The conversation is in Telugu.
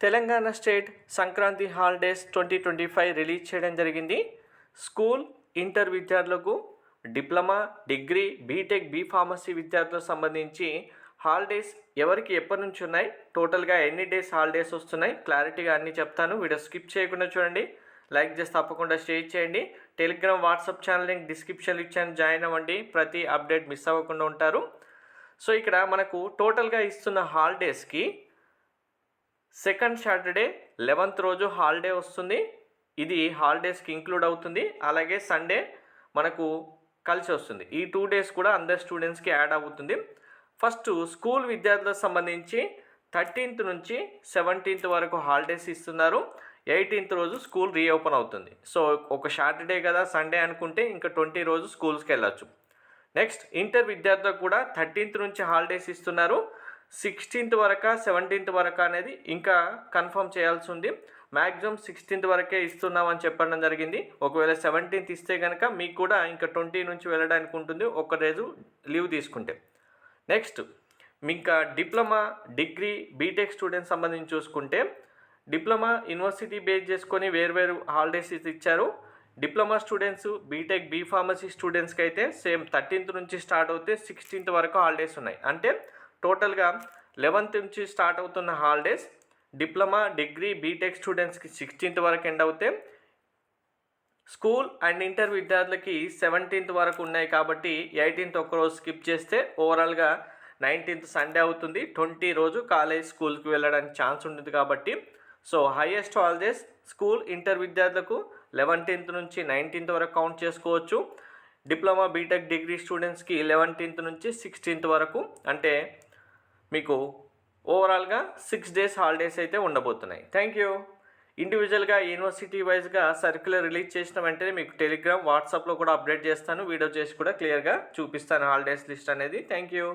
Telangana state Sankranti holidays 2025 release చేయడం జరిగింది. స్కూల్, ఇంటర్ విద్యార్థులకు, డిప్లొమా, డిగ్రీ, బీటెక్, ఫార్మసీ విద్యార్థులకు సంబంధించి హాలిడేస్ ఎవరికి ఎప్పటి నుంచి ఉన్నాయి, టోటల్గా ఎన్ని డేస్ హాలిడేస్ వస్తున్నాయి, క్లారిటీగా అన్నీ చెప్తాను. వీడియో స్కిప్ చేయకుండా చూడండి. లైక్ చేసి తప్పకుండా షేర్ చేయండి. టెలిగ్రామ్, వాట్సాప్ ఛానల్ లింక్ డిస్క్రిప్షన్లో ఇచ్చాను, జాయిన్ అవ్వండి. ప్రతి అప్డేట్ మిస్ అవ్వకుండా ఉంటారు. సో ఇక్కడ మనకు టోటల్గా ఇస్తున్న హాలిడేస్కి సెకండ్ సాటర్డే 11th రోజు హాలిడే వస్తుంది. ఇది హాలిడేస్కి ఇంక్లూడ్ అవుతుంది. అలాగే సండే మనకు కలిసి వస్తుంది. ఈ 2 డేస్ కూడా అందరు స్టూడెంట్స్కి యాడ్ అవుతుంది. ఫస్ట్ స్కూల్ విద్యార్థులకు సంబంధించి 13th నుంచి 17th వరకు హాలిడేస్ ఇస్తున్నారు. 18th రోజు స్కూల్ రీఓపెన్ అవుతుంది. సో ఒక సాటర్డే కదా, సండే అనుకుంటే ఇంకా 20 రోజు స్కూల్స్కి వెళ్ళచ్చు. నెక్స్ట్ ఇంటర్ విద్యార్థులకు కూడా 13th నుంచి హాలిడేస్ ఇస్తున్నారు. 16th వరకు 17th వరకు అనేది ఇంకా కన్ఫర్మ్ చేయాల్సి ఉంది. మ్యాక్సిమం 16th వరకే ఇస్తున్నామని చెప్పడం జరిగింది. ఒకవేళ 17th ఇస్తే కనుక మీకు కూడా ఇంకా 20 నుంచి వెళ్ళడానికి ఉంటుంది, ఒక రోజు లీవ్ తీసుకుంటే. నెక్స్ట్ ఇంకా డిప్లొమా, డిగ్రీ, బీటెక్ స్టూడెంట్స్ సంబంధించి చూసుకుంటే డిప్లొమా యూనివర్సిటీ బేస్ చేసుకొని వేరు హాలిడేస్ ఇచ్చారు. డిప్లొమా స్టూడెంట్స్, బీటెక్, ఫార్మసీ స్టూడెంట్స్కి అయితే సేమ్ 13th నుంచి స్టార్ట్ అవుతే 16th వరకు హాలిడేస్ ఉన్నాయి. అంటే టోటల్గా 11th నుంచి స్టార్ట్ అవుతున్న హాలిడేస్ డిప్లొమా, డిగ్రీ, బీటెక్ స్టూడెంట్స్కి 16th వరకు ఎండ్ అవుతే, స్కూల్ అండ్ ఇంటర్ విద్యార్థులకి 17th వరకు ఉన్నాయి. కాబట్టి 18th ఒక్కరోజు స్కిప్ చేస్తే ఓవరాల్గా 19th సండే అవుతుంది. 20 రోజు కాలేజ్, స్కూల్కి వెళ్ళడానికి ఛాన్స్ ఉంటుంది. కాబట్టి so highest holidays school, inter విద్యార్థులకు 11th నుంచి 19th వరకు కౌంట్ చేసుకోవచ్చు. డిప్లొమా, బీటెక్, డిగ్రీ స్టూడెంట్స్కి 11th నుంచి 16th వరకు, అంటే మీకు ఓవరాల్గా 6 డేస్ హాలిడేస్ అయితే ఉండబోతున్నాయి. Thank you. ఇండివిజువల్గా యూనివర్సిటీ వైజ్గా సర్క్యులర్ రిలీజ్ చేసిన వెంటనే మీకు టెలిగ్రామ్, వాట్సాప్లో కూడా అప్డేట్ చేస్తాను. వీడియో చేసి కూడా క్లియర్గా చూపిస్తాను హాలిడేస్ లిస్ట్ అనేది. Thank you.